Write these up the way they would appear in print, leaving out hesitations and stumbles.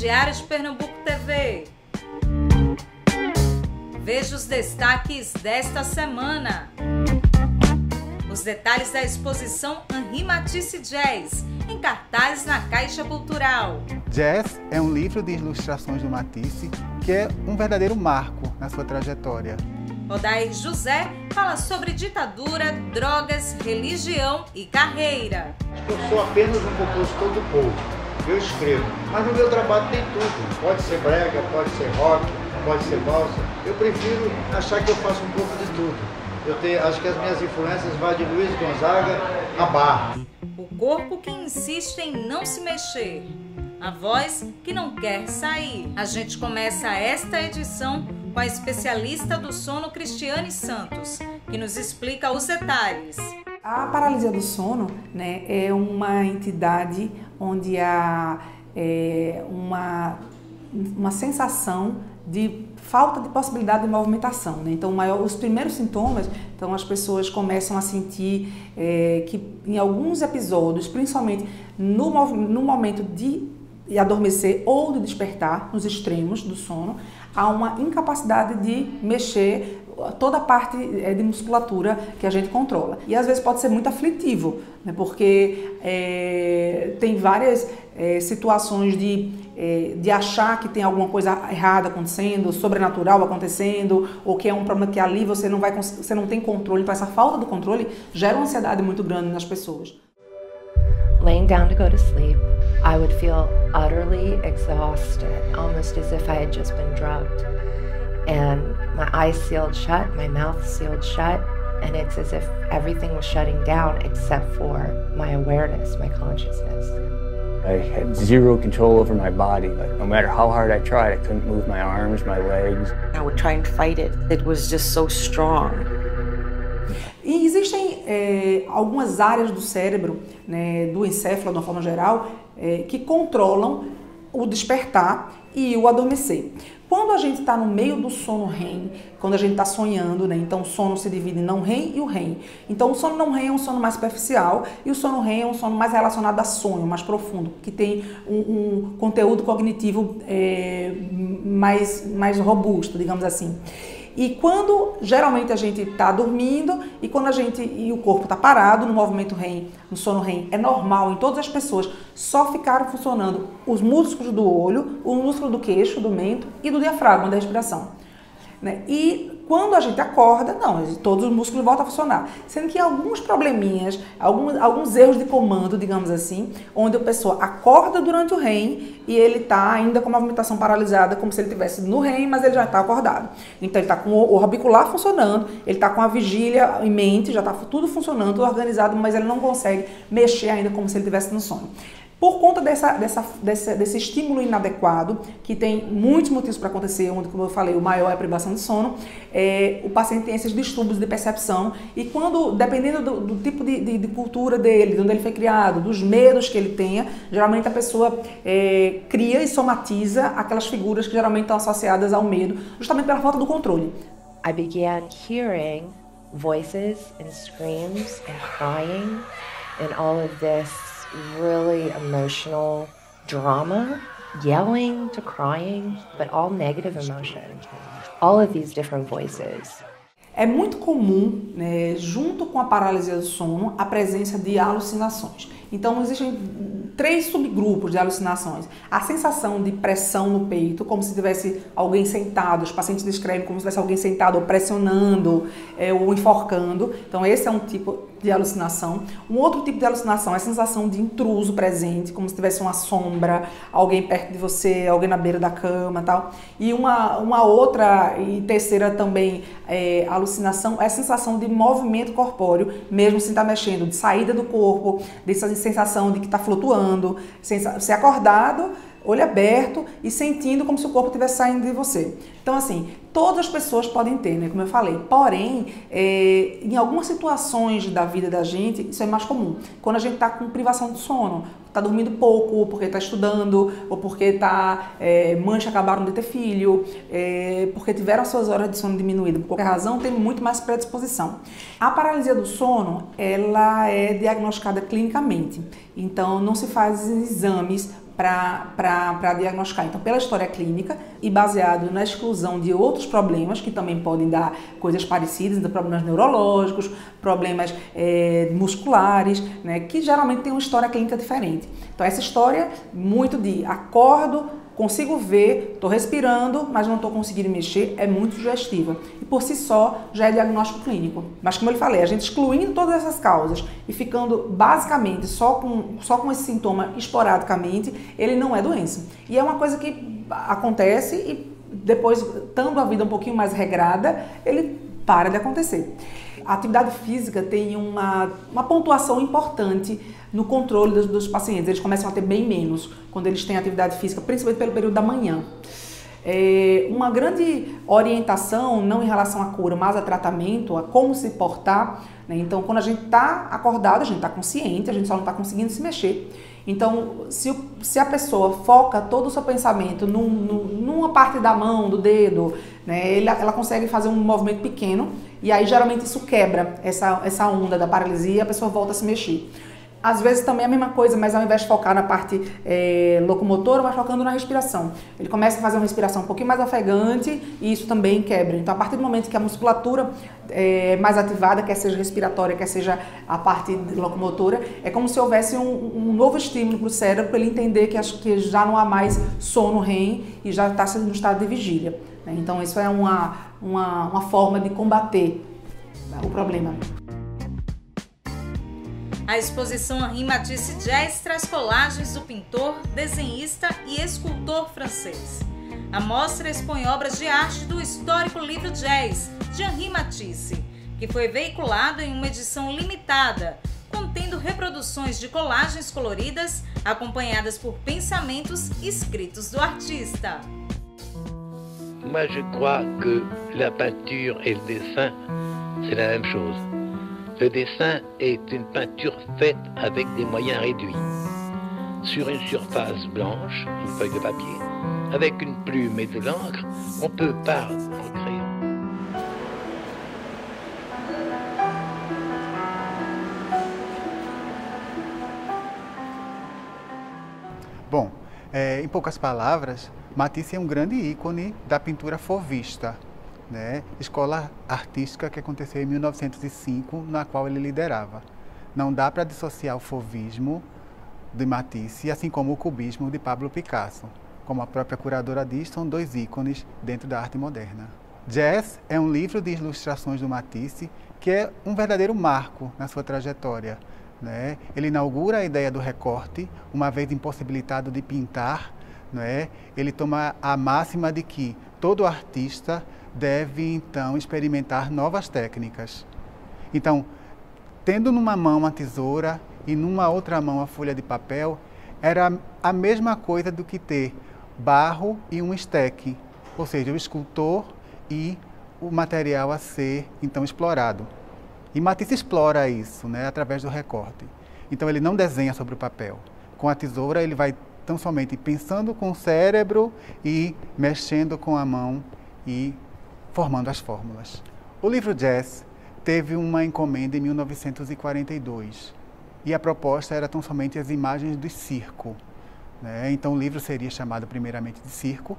Diário de Pernambuco TV. Veja os destaques desta semana. Os detalhes da exposição Henri Matisse Jazz, em cartaz na Caixa Cultural. Jazz é um livro de ilustrações do Matisse que é um verdadeiro marco na sua trajetória. Odair José fala sobre ditadura, drogas, religião e carreira. Eu sou apenas um compositor do povo. Eu escrevo, mas no meu trabalho tem tudo. Pode ser brega, pode ser rock, pode ser valsa. Eu prefiro achar que eu faço um pouco de tudo. Acho que as minhas influências vão de Luiz Gonzaga a Bach. O corpo que insiste em não se mexer. A voz que não quer sair. A gente começa esta edição com a especialista do sono Cristiane Santos, que nos explica os detalhes. A paralisia do sono, né, é uma entidade onde há uma sensação de falta de possibilidade de movimentação, né? Então, os primeiros sintomas, então as pessoas começam a sentir que em alguns episódios, principalmente no momento de adormecer ou de despertar, nos extremos do sono, há uma incapacidade de mexer toda a parte de musculatura que a gente controla. E às vezes pode ser muito aflitivo, né? Porque tem várias situações de achar que tem alguma coisa errada acontecendo, sobrenatural acontecendo, ou que é um problema que ali você não tem controle. Então essa falta do controle gera uma ansiedade muito grande nas pessoas. Laying down to go to sleep, I would feel utterly exhausted, almost as if I had just been drugged. And my eyes sealed shut, my mouth sealed shut, and it's as if everything was shutting down except for my awareness, my consciousness. I had zero control over my body. Like, no matter how hard I tried, I couldn't move my arms, my legs. I would try and fight it. It was just so strong. E existem algumas áreas do cérebro, né, do encéfalo de uma forma geral, que controlam o despertar e o adormecer. Quando a gente está no meio do sono REM, quando a gente está sonhando, né, então o sono se divide em não REM e o REM. Então o sono não REM é um sono mais superficial e o sono REM é um sono mais relacionado a sonho, mais profundo, que tem um conteúdo cognitivo mais robusto, digamos assim. E quando geralmente a gente está dormindo e o corpo está parado no movimento REM, no sono REM, é normal em todas as pessoas, só ficaram funcionando os músculos do olho, o músculo do queixo, do mento e do diafragma, da respiração, né? E quando a gente acorda, não, todos os músculos voltam a funcionar. Sendo que alguns probleminhas, alguns erros de comando, digamos assim, onde a pessoa acorda durante o REM e ele está ainda com a movimentação paralisada, como se ele estivesse no REM, mas ele já está acordado. Então ele está com o orbicular funcionando, ele está com a vigília em mente, já está tudo funcionando, tudo organizado, mas ele não consegue mexer ainda como se ele estivesse no sono. Por conta desse estímulo inadequado, que tem muitos motivos para acontecer, onde, como eu falei, o maior é a privação de sono, o paciente tem esses distúrbios de percepção e quando, dependendo do tipo de cultura dele, de onde ele foi criado, dos medos que ele tenha, geralmente a pessoa cria e somatiza aquelas figuras que geralmente estão associadas ao medo, justamente pela falta do controle. I began hearing voices and screams and crying and all of this really emotional drama, yelling to crying, but all negative emotion. All of these different voices. É muito comum, né, junto com a paralisia do sono, a presença de alucinações. Então existem 3 subgrupos de alucinações. A sensação de pressão no peito, como se tivesse alguém sentado, os pacientes descrevem como se tivesse alguém sentado ou pressionando ou enforcando. Então esse é um tipo de alucinação. Um outro tipo de alucinação é a sensação de intruso presente, como se tivesse uma sombra, alguém perto de você, alguém na beira da cama e tal. E uma outra e terceira também alucinação é a sensação de movimento corpóreo, mesmo sem estar mexendo, de saída do corpo, dessa sensação de que está flutuando, ser acordado, olho aberto e sentindo como se o corpo estivesse saindo de você. Então, assim, todas as pessoas podem ter, né, como eu falei. Porém, em algumas situações da vida da gente, isso é mais comum. Quando a gente está com privação de sono, está dormindo pouco, ou porque está estudando, ou porque mães acabaram de ter filho, porque tiveram suas horas de sono diminuídas, por qualquer razão, tem muito mais predisposição. A paralisia do sono, ela é diagnosticada clinicamente. Então, não se faz exames para diagnosticar. Então, pela história clínica e baseado na exclusão de outros problemas que também podem dar coisas parecidas, então problemas neurológicos, problemas musculares, né, que geralmente tem uma história clínica diferente. Então, essa história muito de acordo, consigo ver, estou respirando, mas não estou conseguindo mexer, é muito sugestiva. E por si só, já é diagnóstico clínico. Mas como eu lhe falei, a gente excluindo todas essas causas e ficando basicamente só com esse sintoma esporadicamente, ele não é doença. E é uma coisa que acontece e depois, estando a vida um pouquinho mais regrada, ele para de acontecer. A atividade física tem uma pontuação importante no controle dos pacientes. Eles começam a ter bem menos quando eles têm atividade física, principalmente pelo período da manhã. Uma grande orientação, não em relação à cura, mas a tratamento, a como se portar, né? Então, quando a gente está acordado, a gente está consciente, a gente só não está conseguindo se mexer. Então, se a pessoa foca todo o seu pensamento numa parte da mão, do dedo, né, ela consegue fazer um movimento pequeno e aí geralmente isso quebra essa onda da paralisia e a pessoa volta a se mexer. Às vezes também é a mesma coisa, mas ao invés de focar na parte locomotora, vai focando na respiração. Ele começa a fazer uma respiração um pouquinho mais ofegante e isso também quebra. Então, a partir do momento que a musculatura é mais ativada, quer seja respiratória, quer seja a parte locomotora, é como se houvesse um novo estímulo para o cérebro, para ele entender que já não há mais sono REM e já está sendo no estado de vigília. Então, isso é uma forma de combater o problema. A exposição Henri Matisse Jazz traz colagens do pintor, desenhista e escultor francês. A mostra expõe obras de arte do histórico livro Jazz, de Henri Matisse, que foi veiculado em uma edição limitada, contendo reproduções de colagens coloridas, acompanhadas por pensamentos escritos do artista. Moi, je crois que la peinture et le dessin, c'est la même chose. Le dessin est une peinture faite avec des moyens réduits. Sur une surface blanche, une feuille de papier, avec une plume et de l'encre, on peut peindre en crayon. Bom, em poucas palavras, Matisse é um grande ícone da pintura fauvista, né? Escola artística que aconteceu em 1905, na qual ele liderava. Não dá para dissociar o fauvismo de Matisse, assim como o cubismo de Pablo Picasso. Como a própria curadora diz, são dois ícones dentro da arte moderna. Jazz é um livro de ilustrações do Matisse que é um verdadeiro marco na sua trajetória, né? Ele inaugura a ideia do recorte, uma vez impossibilitado de pintar, né? Ele toma a máxima de que todo artista deve, então, experimentar novas técnicas. Então, tendo numa mão a tesoura e numa outra mão a folha de papel, era a mesma coisa do que ter barro e um esteque, ou seja, o escultor e o material a ser, então, explorado. E Matisse explora isso, né, através do recorte. Então, ele não desenha sobre o papel. Com a tesoura, ele vai tão somente pensando com o cérebro e mexendo com a mão e formando as fórmulas. O livro Jazz teve uma encomenda em 1942 e a proposta era tão somente as imagens do circo, né? Então o livro seria chamado primeiramente de circo.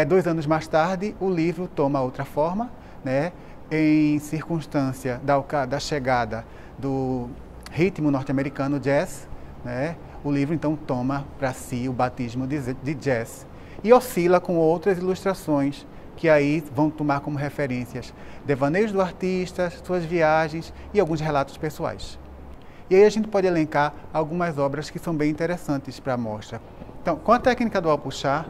2 anos mais tarde, o livro toma outra forma, né? Em circunstância da chegada do ritmo norte-americano jazz, né? O livro então toma para si o batismo de jazz e oscila com outras ilustrações que aí vão tomar como referências devaneios do artista, suas viagens e alguns relatos pessoais. E aí a gente pode elencar algumas obras que são bem interessantes para a mostra. Então, com a técnica do alpuxar,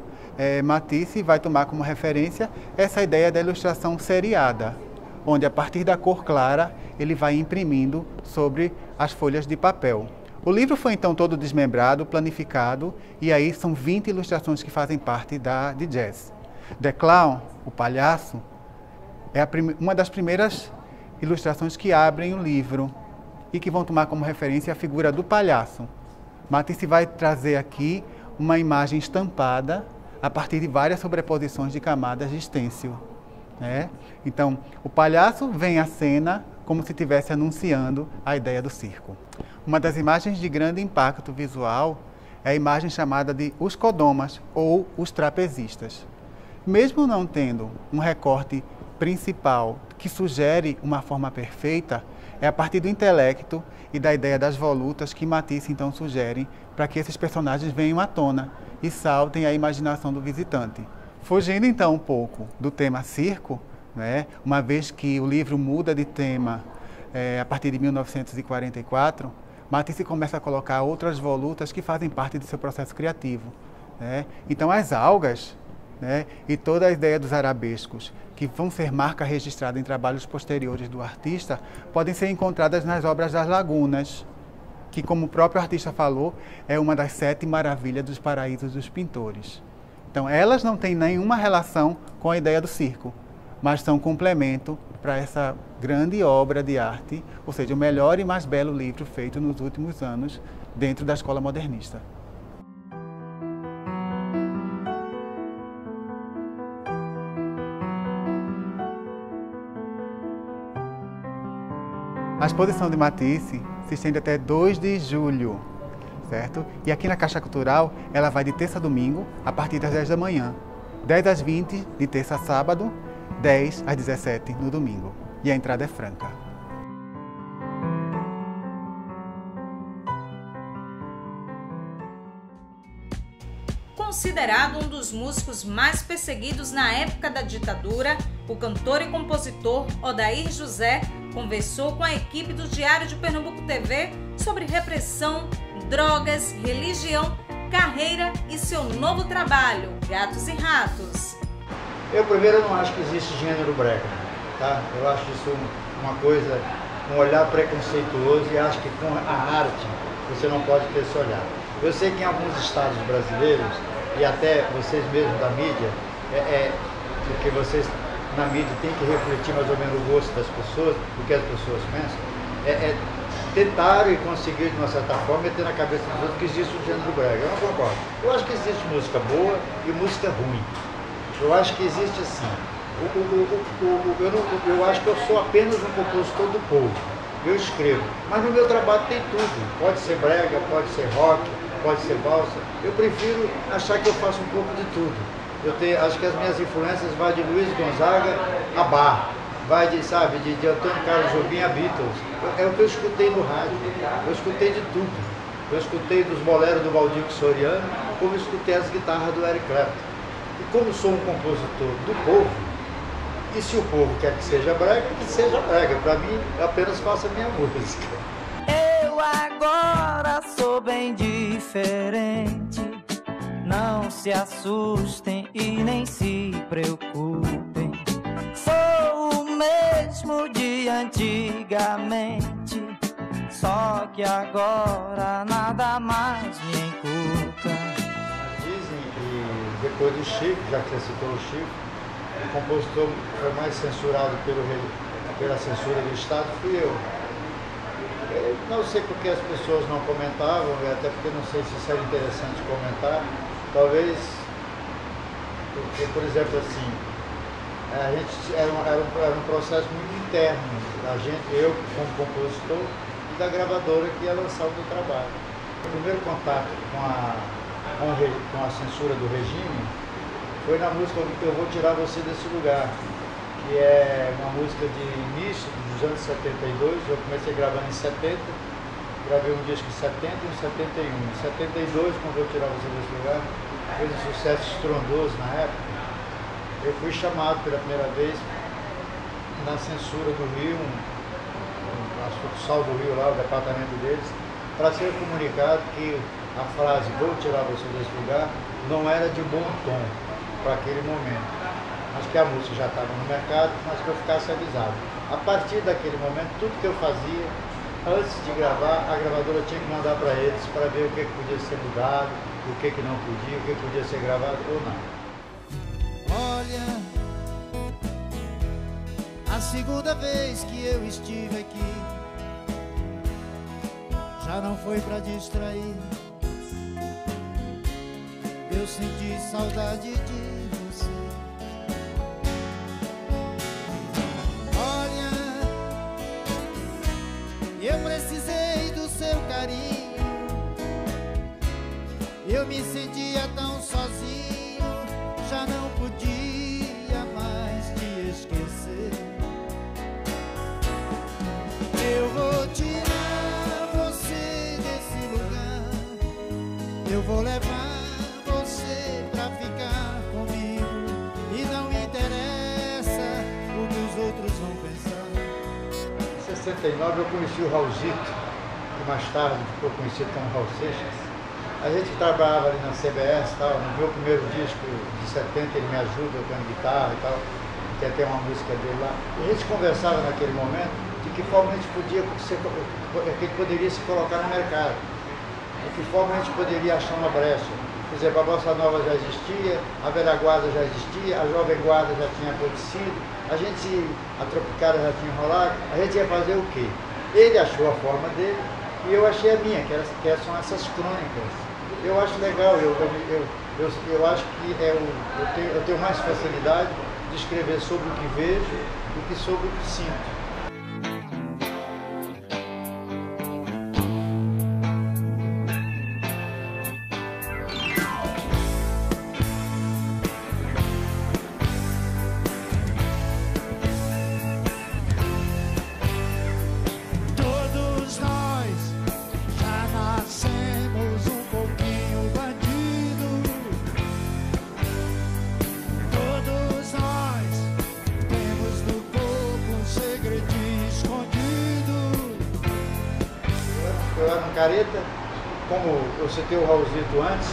Matisse vai tomar como referência essa ideia da ilustração seriada, onde a partir da cor clara ele vai imprimindo sobre as folhas de papel. O livro foi então todo desmembrado, planificado, e aí são 20 ilustrações que fazem parte de Jazz. The Clown, o palhaço, é uma das primeiras ilustrações que abrem o livro e que vão tomar como referência a figura do palhaço. Matisse vai trazer aqui uma imagem estampada a partir de várias sobreposições de camadas de stencil, né? Então, o palhaço vem à cena como se estivesse anunciando a ideia do circo. Uma das imagens de grande impacto visual é a imagem chamada de os codomas ou os trapezistas. Mesmo não tendo um recorte principal que sugere uma forma perfeita, é a partir do intelecto e da ideia das volutas que Matisse então sugere para que esses personagens venham à tona e saltem à imaginação do visitante. Fugindo então um pouco do tema circo, né, uma vez que o livro muda de tema a partir de 1944, Matisse começa a colocar outras volutas que fazem parte do seu processo criativo, né? Então as algas, né, e toda a ideia dos arabescos, que vão ser marca registrada em trabalhos posteriores do artista, podem ser encontradas nas obras das lagunas, que, como o próprio artista falou, é uma das 7 maravilhas dos paraísos dos pintores. Então, elas não têm nenhuma relação com a ideia do circo, mas são complemento para essa grande obra de arte, ou seja, o melhor e mais belo livro feito nos últimos anos dentro da escola modernista. A exposição de Matisse se estende até 2 de julho, certo? E aqui na Caixa Cultural, ela vai de terça a domingo, a partir das 10 da manhã. 10 às 20, de terça a sábado, 10 às 17 no domingo. E a entrada é franca. Considerado um dos músicos mais perseguidos na época da ditadura, o cantor e compositor Odair José conversou com a equipe do Diário de Pernambuco TV sobre repressão, drogas, religião, carreira e seu novo trabalho, Gatos e Ratos. Eu primeiro não acho que existe gênero brega, tá? Eu acho isso uma coisa, um olhar preconceituoso, e acho que com a arte você não pode ter esse olhar. Eu sei que em alguns estados brasileiros, e até vocês mesmos da mídia, porque vocês na mídia têm que refletir mais ou menos o gosto das pessoas, o que as pessoas pensam, tentaram e conseguiram, de uma certa forma, meter na cabeça dos outros que existe o gênero brega. Eu não concordo. Eu acho que existe música boa e música ruim. Eu acho que existe assim. Eu acho que eu sou apenas um compositor do povo. Eu escrevo, mas no meu trabalho tem tudo. Pode ser brega, pode ser rock, pode ser valsa. Eu prefiro achar que eu faço um pouco de tudo. Acho que as minhas influências vão de Luiz Gonzaga a Bach, vai de Antônio Carlos Jobim a Beatles. É o que eu escutei no rádio. Eu escutei de tudo. Eu escutei dos boleros do Valdir Soriano, como eu escutei as guitarras do Eric Clapton. E como sou um compositor do povo, e se o povo quer que seja brega, que seja brega. Para mim, eu apenas faço a minha música. Eu agora sou bem diferente. Não se assustem e nem se preocupem. Sou o mesmo de antigamente, só que agora nada mais me inculca. Dizem que depois do Chico, já que você citou o Chico, o compositor foi mais censurado pela censura do Estado, fui eu. Eu não sei porque as pessoas não comentavam, até porque não sei se isso era interessante comentar. Talvez, porque, por exemplo, assim, a gente era um processo muito interno, eu como compositor e da gravadora que ia lançar o meu trabalho. O primeiro contato com a censura do regime foi na música Eu Vou Tirar Você Desse Lugar, que é uma música de início dos anos 72, eu comecei gravando em 70, gravei um disco em 70 e um 71. Em 72, quando eu Vou Tirar Você Desse Lugar, fez um sucesso estrondoso na época. Eu fui chamado pela primeira vez na censura do Rio, a sucursal do Rio lá, o departamento deles, para ser comunicado que a frase "Vou tirar você desse lugar" não era de bom tom para aquele momento. Mas que a música já estava no mercado, mas que eu ficasse avisado. A partir daquele momento, tudo que eu fazia, antes de gravar, a gravadora tinha que mandar para eles para ver o que podia ser mudado, o que não podia, o que podia ser gravado ou não. Olha, a segunda vez que eu estive aqui, já não foi para distrair. Eu senti saudade de você. Olha, eu precisei do seu carinho Eu me sentia tão sozinho, já não podia mais te esquecer. Eu vou tirar você desse lugar, eu vou levar você pra ficar comigo, e não interessa o que os outros vão pensar. Em 69 eu conheci o Raulzito, que mais tarde ficou conhecido como Raul Seixas. A gente trabalhava ali na CBS, tal, no meu primeiro disco de 70 ele me ajuda tocando guitarra e tal, que até uma música dele lá. E a gente conversava naquele momento de que forma a gente poderia se colocar no mercado, de que forma a gente poderia achar uma brecha. Por exemplo, a Bossa Nova já existia, a Velha Guarda já existia, a Jovem Guarda já tinha acontecido, a Tropicália já tinha rolado, a gente ia fazer o quê? Ele achou a forma dele e eu achei a minha, que são essas crônicas. Eu acho legal, eu acho que eu tenho mais facilidade de escrever sobre o que vejo do que sobre o que sinto. Eu era um careta, como eu citei o Raulzito antes,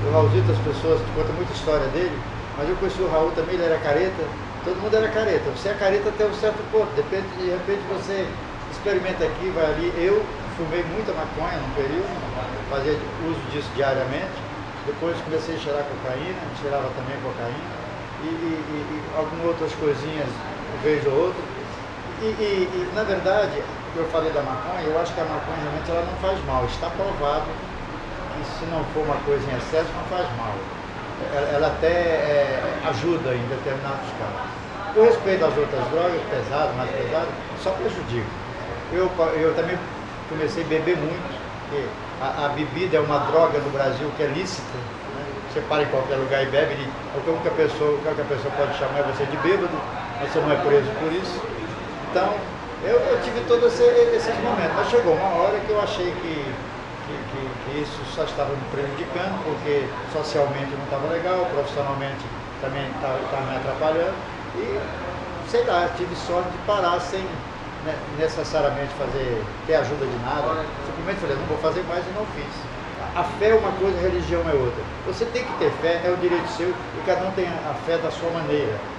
o Raulzito as pessoas contam muita história dele, mas eu conheci o Raul também, ele era careta, todo mundo era careta, você é careta até um certo ponto, de repente você experimenta aqui, vai ali. Eu fumei muita maconha num período, fazia uso disso diariamente, depois comecei a cheirar cocaína, cheirava também cocaína, e algumas outras coisinhas, uma vez ou outra, e na verdade, eu falei da maconha, eu acho que a maconha realmente ela não faz mal. Está provado que se não for uma coisa em excesso, não faz mal. Ela até ajuda em determinados casos. Com respeito às outras drogas, pesadas, mais pesadas, só prejudica. Eu também comecei a beber muito, porque a bebida é uma droga no Brasil que é lícita. Né? Você para em qualquer lugar e bebe, o que a pessoa pode chamar você de bêbado, mas você não é preso por isso. Então, eu tive todos esses momentos, mas chegou uma hora que eu achei que isso só estava me prejudicando, porque socialmente não estava legal, profissionalmente também estava me atrapalhando, e sei lá, tive sorte de parar sem necessariamente ter ajuda de nada. Simplesmente falei, não vou fazer mais e não fiz. A fé é uma coisa, a religião é outra. Você tem que ter fé, é o direito seu, e cada um tem a fé da sua maneira.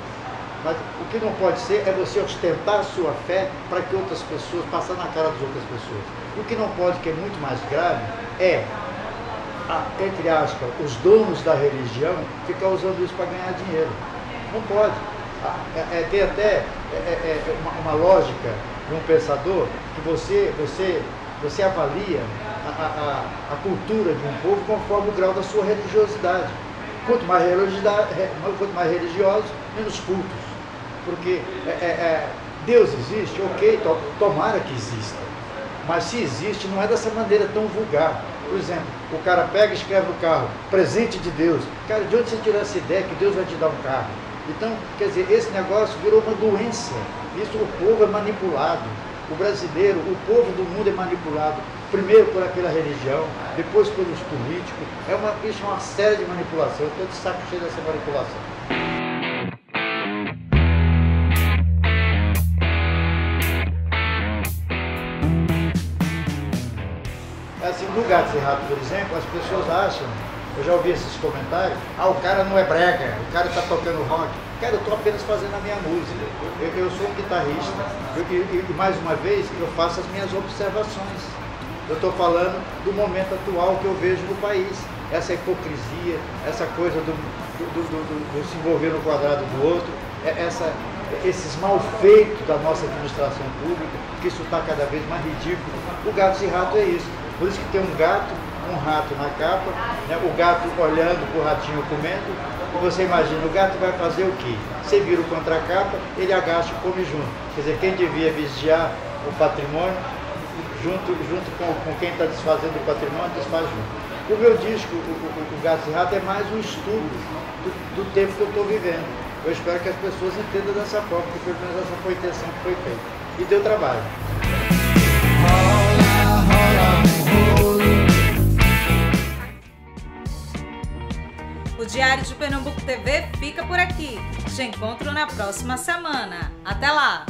Mas o que não pode ser é você ostentar a sua fé para que outras pessoas, passar na cara das outras pessoas. O que não pode, que é muito mais grave, é, entre aspas, os donos da religião ficar usando isso para ganhar dinheiro. Não pode. Tem até uma lógica de um pensador que você avalia a cultura de um povo conforme o grau da sua religiosidade. Quanto mais religiosos, menos cultos. Porque Deus existe, ok, tomara que exista. Mas se existe, não é dessa maneira tão vulgar. Por exemplo, o cara pega e escreve no carro, presente de Deus. Cara, de onde você tirou essa ideia que Deus vai te dar um carro? Então, quer dizer, esse negócio virou uma doença. Isso, o povo é manipulado. O brasileiro, o povo do mundo é manipulado. Primeiro por aquela religião, depois pelos políticos. Isso é uma série de manipulação. Eu estou de saco cheio dessa manipulação. Assim, no Gatos e Ratos, por exemplo, as pessoas acham, eu já ouvi esses comentários, o cara não é brega, o cara está tocando rock. Cara, eu estou apenas fazendo a minha música. Eu sou um guitarrista. E mais uma vez, eu faço as minhas observações. Eu estou falando do momento atual que eu vejo no país. Essa hipocrisia, essa coisa do se envolver no quadrado do outro, esses malfeitos da nossa administração pública, que isso está cada vez mais ridículo. O Gatos e Ratos é isso. Por isso que tem um rato na capa, né? O gato olhando para o ratinho comendo, e você imagina, o gato vai fazer o quê? Você vira o contracapa, ele agacha e come junto. Quer dizer, quem devia vigiar o patrimônio junto com quem está desfazendo o patrimônio, desfaz junto. O meu disco, o Gato e Rato, é mais um estudo do tempo que eu estou vivendo. Eu espero que as pessoas entendam dessa forma, porque pelo menos essa foi a intenção que foi feita. E deu trabalho. O Diário de Pernambuco TV fica por aqui. Te encontro na próxima semana. Até lá!